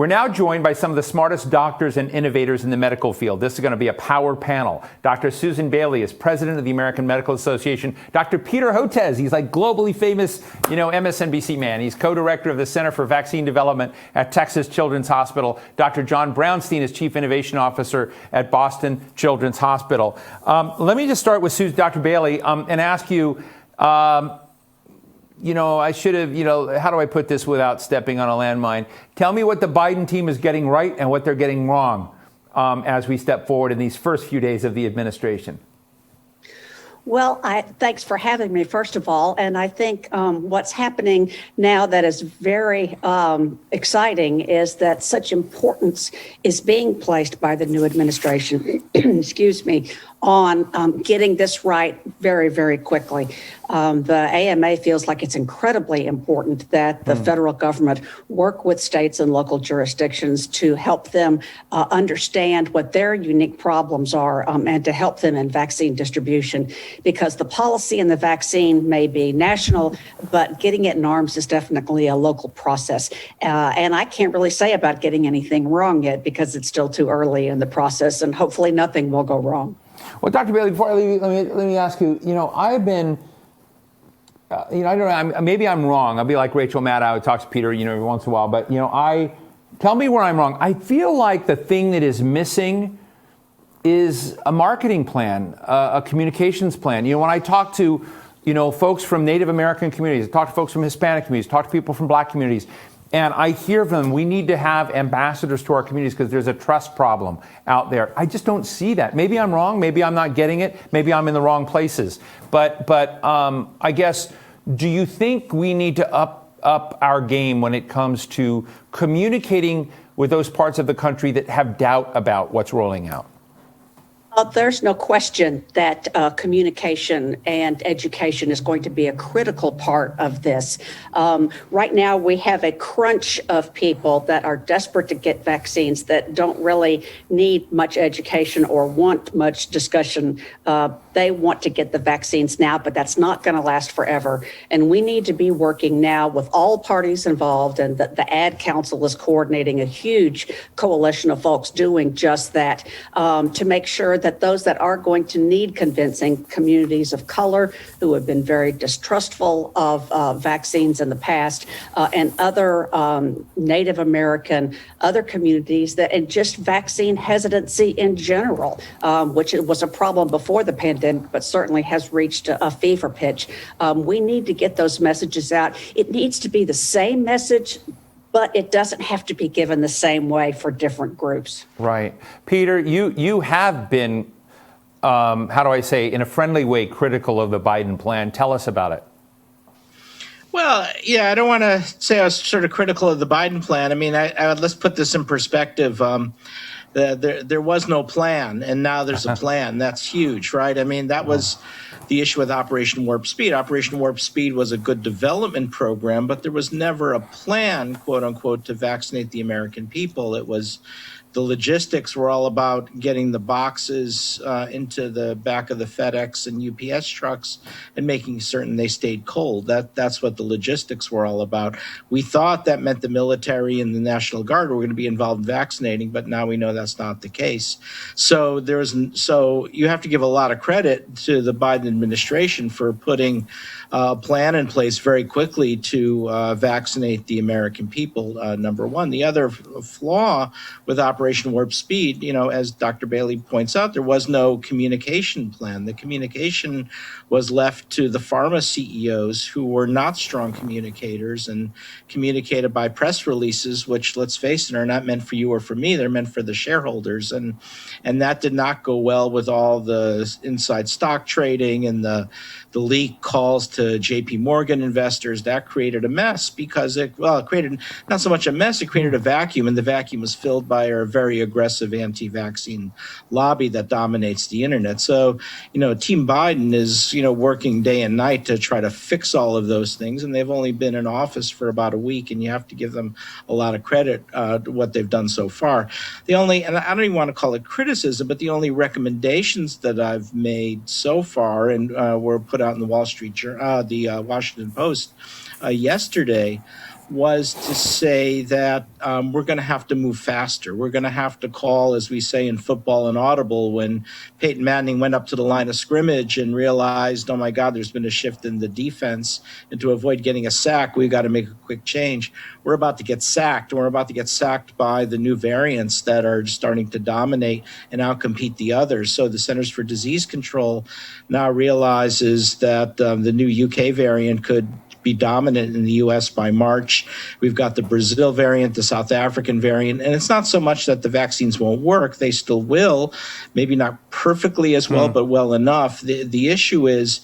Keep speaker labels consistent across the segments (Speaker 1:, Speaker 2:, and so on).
Speaker 1: We're now joined by some of the smartest doctors and innovators in the medical field. This is going to be a power panel. Dr. Susan Bailey is president of the American Medical Association. Dr. Peter Hotez, he's like globally famous, MSNBC man. He's co-director of the Center for Vaccine Development at Texas Children's Hospital. Dr. John Brownstein is chief innovation officer at Boston Children's Hospital. Let me just start with Dr. Bailey and ask you, I should have, how do I put this without stepping on a landmine? Tell me what the Biden team is getting right and what they're getting wrong as we step forward in these first few days of the administration.
Speaker 2: Well, thanks for having me, first of all. And I think what's happening now that is very exciting is that such importance is being placed by the new administration, excuse me, on getting this right very, very quickly. The AMA feels like it's incredibly important that the federal government work with states and local jurisdictions to help them understand what their unique problems are and to help them in vaccine distribution, because the policy and the vaccine may be national, but getting it in arms is definitely a local process. And I can't really say about getting anything wrong yet because it's still too early in the process, and hopefully nothing will go wrong.
Speaker 1: Well, Dr. Bailey, before I leave, let me ask you, I've been, I don't know, maybe I'm wrong. I'll be like Rachel Maddow, who talks to Peter, every once in a while. But, tell me where I'm wrong. I feel like the thing that is missing is a marketing plan, a communications plan. When I talk to, folks from Native American communities, I talk to folks from Hispanic communities, talk to people from Black communities, and I hear from them, we need to have ambassadors to our communities because there's a trust problem out there. I just don't see that. Maybe I'm wrong. Maybe I'm not getting it. Maybe I'm in the wrong places. But I guess, do you think we need to up our game when it comes to communicating with those parts of the country that have doubt about what's rolling out?
Speaker 2: There's no question that communication and education is going to be a critical part of this. Right now, we have a crunch of people that are desperate to get vaccines that don't really need much education or want much discussion. They want to get the vaccines now, but that's not going to last forever. And we need to be working now with all parties involved, and the Ad Council is coordinating a huge coalition of folks doing just that to make sure that those that are going to need convincing, communities of color who have been very distrustful of vaccines in the past, and other Native American, other communities and just vaccine hesitancy in general, which was a problem before the pandemic, but certainly has reached a fever pitch. We need to get those messages out. It needs to be the same message, but it doesn't have to be given the same way for different groups.
Speaker 1: Right. Peter, you have been, how do I say, in a friendly way, critical of the Biden plan. Tell us about it.
Speaker 3: Well, yeah, I don't want to say I was sort of critical of the Biden plan. I mean, let's put this in perspective. There was no plan, and now there's a plan. That's huge, right? I mean, that was the issue with Operation Warp Speed. Operation Warp Speed was a good development program, but there was never a plan, quote unquote, to vaccinate the American people. It was the logistics were all about getting the boxes into the back of the FedEx and UPS trucks and making certain they stayed cold. That's what the logistics were all about. We thought that meant the military and the National Guard were going to be involved in vaccinating, but now we know that's not the case. So you have to give a lot of credit to the Biden administration for putting a plan in place very quickly to vaccinate the American people, number one. The other flaw with Operation Warp Speed, as Dr. Bailey points out, there was no communication plan. The communication was left to the pharma CEOs who were not strong communicators and communicated by press releases, which, let's face it, are not meant for you or for me. They're meant for the shareholders. And that did not go well with all the inside stock trading and the leak calls to JP Morgan investors. That created a mess because it created not so much a mess, it created a vacuum, and the vacuum was filled by a very aggressive anti-vaccine lobby that dominates the internet. So, Team Biden is, working day and night to try to fix all of those things, and they've only been in office for about a week, and you have to give them a lot of credit what they've done so far. And I don't even want to call it criticism, but the only recommendations that I've made so far and were put out in the Washington Post yesterday was to say that we're going to have to move faster. We're going to have to call, as we say in football, an audible. When Peyton Manning went up to the line of scrimmage and realized, oh my God, there's been a shift in the defense, and to avoid getting a sack, we've got to make a quick change. We're about to get sacked, and we're about to get sacked by the new variants that are starting to dominate and outcompete the others. So the Centers for Disease Control now realizes that the new UK variant could be dominant in the U.S. by March. We've got the Brazil variant, the South African variant, and it's not so much that the vaccines won't work. They still will, maybe not perfectly as well, but well enough. The issue is,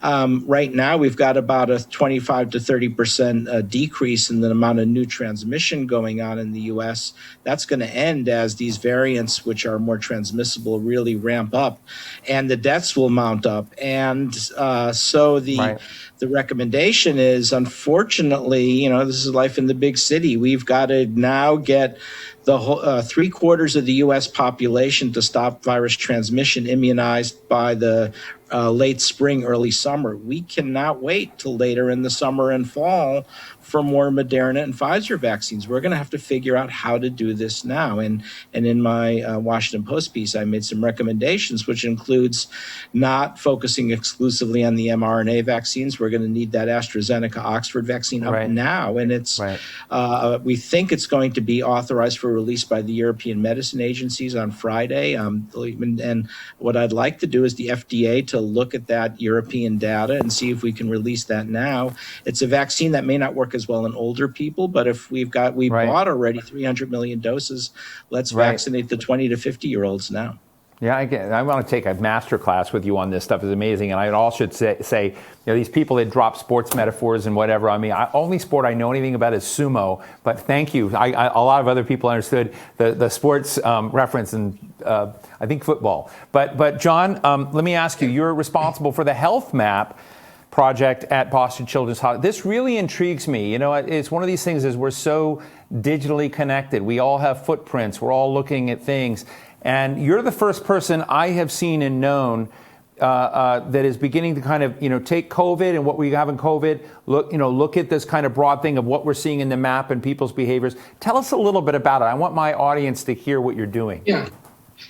Speaker 3: right now, we've got about a 25 to 30% decrease in the amount of new transmission going on in the U.S. That's going to end as these variants, which are more transmissible, really ramp up, and the deaths will mount up. And so the recommendation is, unfortunately, this is life in the big city. We've got to now get the whole 3/4 of the U.S. population to stop virus transmission immunized by the late spring, early summer. We cannot wait till later in the summer and fall for more Moderna and Pfizer vaccines. We're going to have to figure out how to do this now. And in my Washington Post piece, I made some recommendations, which includes not focusing exclusively on the mRNA vaccines. We're going to need that AstraZeneca Oxford vaccine up now. And it's we think it's going to be authorized for release by the European medicine agencies on Friday. And what I'd like to do is the FDA to look at that European data and see if we can release that now. It's a vaccine that may not work as well in older people, but if we bought already 300 million doses, let's vaccinate the 20 to 50-year-olds now.
Speaker 1: Yeah, I want to take a master class with you on this stuff. It's amazing. And I also should say, these people that drop sports metaphors and whatever. I mean, only sport I know anything about is sumo. But thank you. A lot of other people understood the sports reference and I think football. But John, let me ask you. You're responsible for the health map project at Boston Children's Hospital. This really intrigues me. It's one of these things is we're so digitally connected. We all have footprints. We're all looking at things. And you're the first person I have seen and known that is beginning to kind of, take COVID and what we have in COVID, look at this kind of broad thing of what we're seeing in the map and people's behaviors. Tell us a little bit about it. I want my audience to hear what you're doing.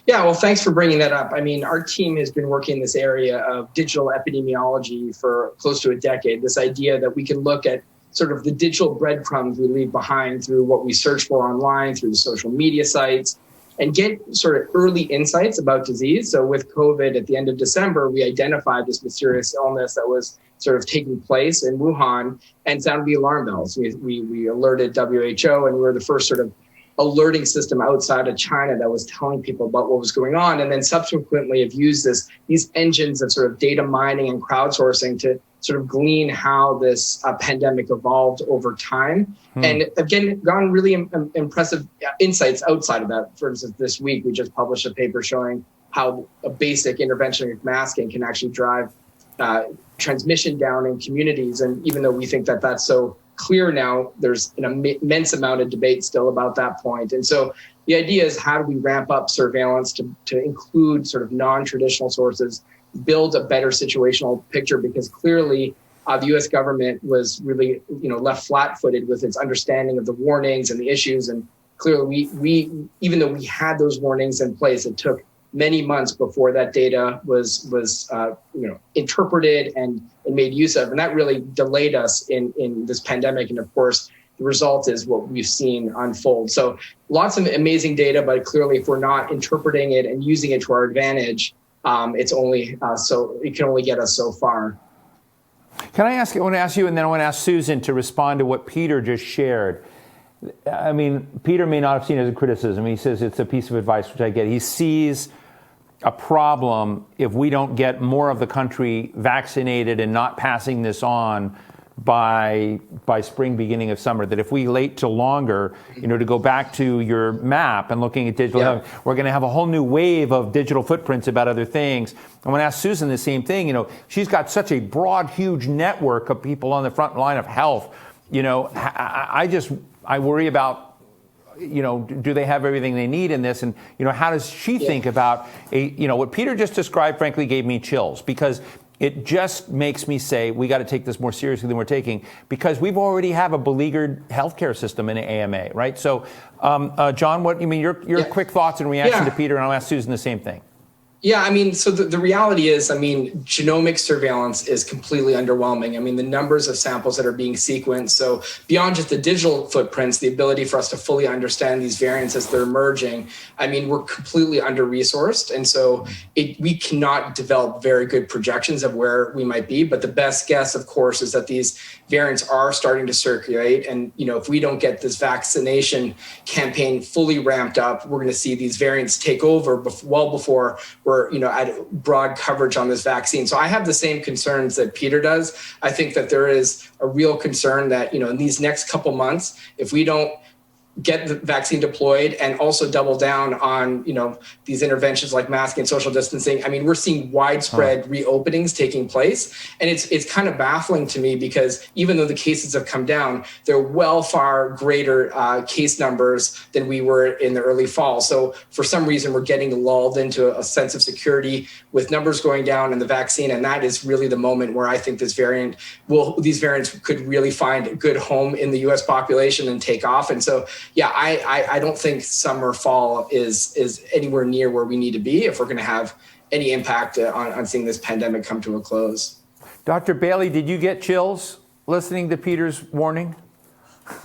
Speaker 4: Yeah, well, thanks for bringing that up. I mean, our team has been working in this area of digital epidemiology for close to a decade. This idea that we can look at sort of the digital breadcrumbs we leave behind through what we search for online, through the social media sites, and get sort of early insights about disease. So with COVID at the end of December, we identified this mysterious illness that was sort of taking place in Wuhan and sounded the alarm bells. We alerted WHO, and we were the first sort of alerting system outside of China that was telling people about what was going on. And then subsequently have used these engines of sort of data mining and crowdsourcing to sort of glean how this pandemic evolved over time. And again, gotten really impressive insights outside of that. For instance, this week, we just published a paper showing how a basic intervention like masking can actually drive transmission down in communities. And even though we think that that's so clear now, there's an immense amount of debate still about that point. And so the idea is, how do we ramp up surveillance to include sort of non-traditional sources, build a better situational picture? Because clearly the U.S. government was really, left flat-footed with its understanding of the warnings and the issues. And clearly we even though we had those warnings in place, it took many months before that data was interpreted and made use of. And that really delayed us in this pandemic. And of course, the result is what we've seen unfold. So lots of amazing data, but clearly if we're not interpreting it and using it to our advantage, it's only it can only get us so far.
Speaker 1: I want to ask you, and then I want to ask Susan to respond to what Peter just shared. I mean, Peter may not have seen it as a criticism. He says it's a piece of advice, which I get. He sees a problem if we don't get more of the country vaccinated and not passing this on by spring, beginning of summer, that if we wait till longer, to go back to your map and looking at digital health, we're going to have a whole new wave of digital footprints about other things. I want to ask Susan the same thing. She's got such a broad, huge network of people on the front line of health. I worry about, do they have everything they need in this? And, how does she think about what Peter just described, frankly, gave me chills, because it just makes me say we got to take this more seriously than we're taking, because we've already have a beleaguered healthcare system in the AMA, right? So, John, what you mean? Your quick thoughts and reaction to Peter, and I'll ask Susan the same thing.
Speaker 4: Yeah, I mean, so the reality is, I mean, genomic surveillance is completely underwhelming. I mean, the numbers of samples that are being sequenced. So beyond just the digital footprints, the ability for us to fully understand these variants as they're emerging, I mean, we're completely under-resourced. And so we cannot develop very good projections of where we might be. But the best guess, of course, is that these variants are starting to circulate. And, you know, if we don't get this vaccination campaign fully ramped up, we're going to see these variants take over well before we're, you know, at broad coverage on this vaccine. So I have the same concerns that Peter does. I think that there is a real concern that, you know, in these next couple months, if we don't get the vaccine deployed and also double down on, you know, these interventions like masking and social distancing. I mean, we're seeing widespread reopenings taking place. And it's kind of baffling to me, because even though the cases have come down, they're well far greater case numbers than we were in the early fall. So for some reason, we're getting lulled into a sense of security with numbers going down in the vaccine. And that is really the moment where I think these variants could really find a good home in the US population and take off. And so, yeah, I don't think summer, fall is anywhere near where we need to be if we're going to have any impact on seeing this pandemic come to a close.
Speaker 1: Dr. Bailey, did you get chills listening to Peter's warning?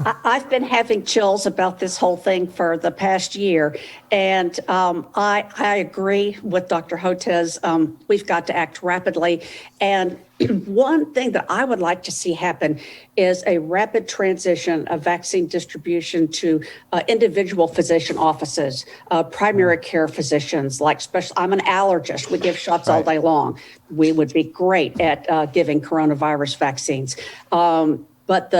Speaker 2: I've been having chills about this whole thing for the past year. And I agree with Dr. Hotez. We've got to act rapidly. And one thing that I would like to see happen is a rapid transition of vaccine distribution to individual physician offices, primary care physicians, like I'm an allergist. We give shots all day long. We would be great at giving coronavirus vaccines. But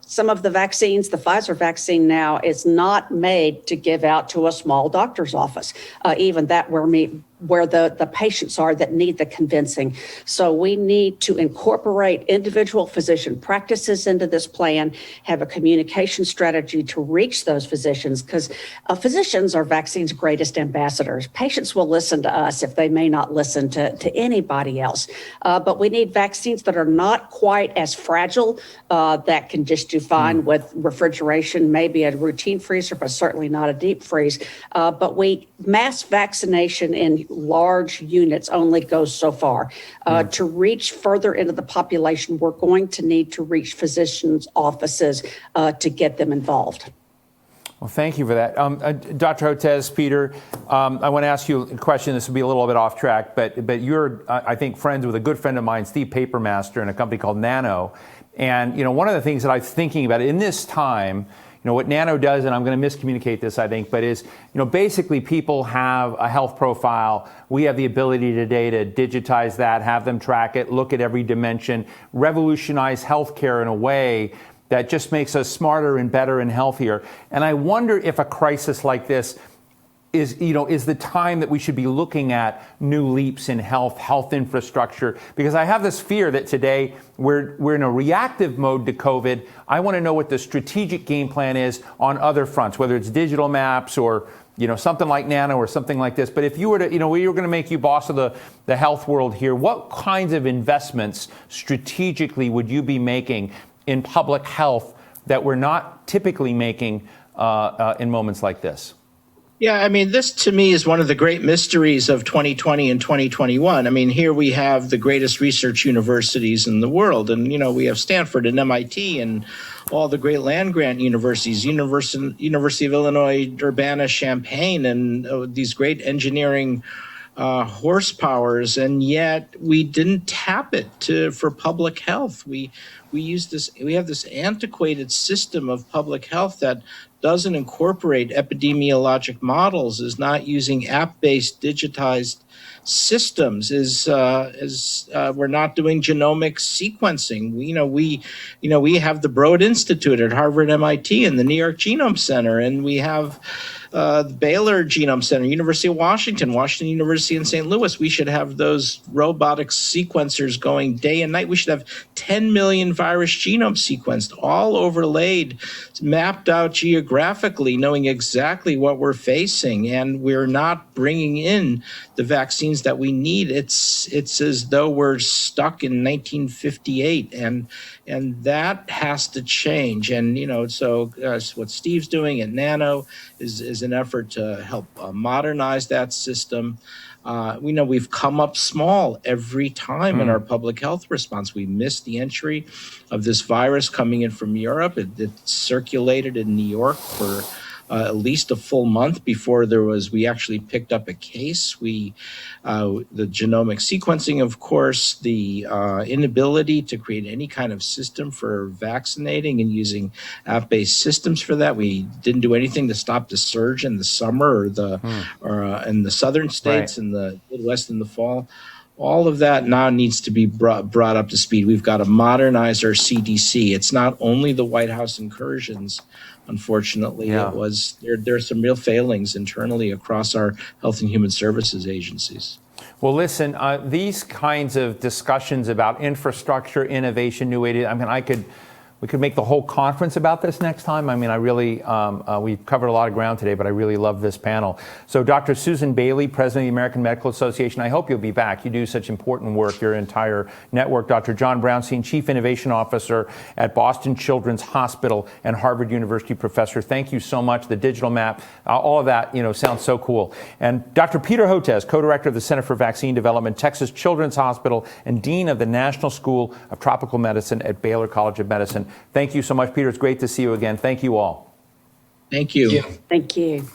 Speaker 2: some of the vaccines, the Pfizer vaccine now, is not made to give out to a small doctor's office, even that where the patients are that need the convincing. So we need to incorporate individual physician practices into this plan, have a communication strategy to reach those physicians, because physicians are vaccine's greatest ambassadors. Patients will listen to us if they may not listen to anybody else. But we need vaccines that are not quite as fragile, that can just do fine with refrigeration, maybe a routine freezer, but certainly not a deep freeze. But mass vaccination in large units only goes so far. To reach further into the population, we're going to need to reach physicians' offices to get them involved.
Speaker 1: Well, thank you for that. Dr. Hotez, Peter, I want to ask you a question. This will be a little bit off track, but you're, I think, friends with a good friend of mine, Steve Papermaster, in a company called Nano. And, you know, one of the things that I'm thinking about in this time, you know, what Nano does, and I'm going to miscommunicate this, I think, but is, you know, basically people have a health profile. We have the ability today to digitize that, have them track it, look at every dimension, revolutionize healthcare in a way that just makes us smarter and better and healthier. And I wonder if a crisis like this is the time that we should be looking at new leaps in health infrastructure, because I have this fear that today we're in a reactive mode to COVID. I want to know what the strategic game plan is on other fronts, whether it's digital maps or, you know, something like Nano or something like this. But if you were to, you know, we were going to make you boss of the health world here, what kinds of investments strategically would you be making in public health that we're not typically making in moments like this?
Speaker 3: Yeah, I mean, this to me is one of the great mysteries of 2020 and 2021. I mean, here we have the greatest research universities in the world. And, you know, we have Stanford and MIT and all the great land-grant universities, University of Illinois, Urbana-Champaign, and these great engineering horsepowers. And yet we didn't tap it for public health. We have this antiquated system of public health that doesn't incorporate epidemiologic models, is not using app-based digitized systems, we're not doing genomic sequencing. We have the Broad Institute at Harvard, MIT, and the New York Genome Center, and we have the Baylor Genome Center, University of Washington, Washington University in St. Louis. We should have those robotic sequencers going day and night. We should have 10 million virus genomes sequenced, all overlaid, mapped out geographically, knowing exactly what we're facing. And we're not bringing in the vaccines that we need. It's as though we're stuck in 1958, and that has to change. And so what Steve's doing at Nano is an effort to help modernize that system. We know we've come up small every time in our public health response. We missed the entry of this virus coming in from Europe. It circulated in New York for at least a full month before we actually picked up a case. The genomic sequencing, of course, the inability to create any kind of system for vaccinating and using app-based systems for that. We didn't do anything to stop the surge in the summer or in the southern states, in the Midwest in the fall. All of that now needs to be brought up to speed. We've got to modernize our CDC. It's not only the White House incursions. Unfortunately, there are some real failings internally across our health and human services agencies.
Speaker 1: Well, listen, these kinds of discussions about infrastructure, innovation, new ideas, we could make the whole conference about this next time. I mean, we've covered a lot of ground today, but I really love this panel. So Dr. Susan Bailey, President of the American Medical Association, I hope you'll be back. You do such important work, your entire network. Dr. John Brownstein, Chief Innovation Officer at Boston Children's Hospital and Harvard University professor. Thank you so much. The digital map, all of that, sounds so cool. And Dr. Peter Hotez, co-director of the Center for Vaccine Development, Texas Children's Hospital, and Dean of the National School of Tropical Medicine at Baylor College of Medicine. Thank you so much, Peter. It's great to see you again. Thank you all.
Speaker 3: Thank you.
Speaker 2: Thank you.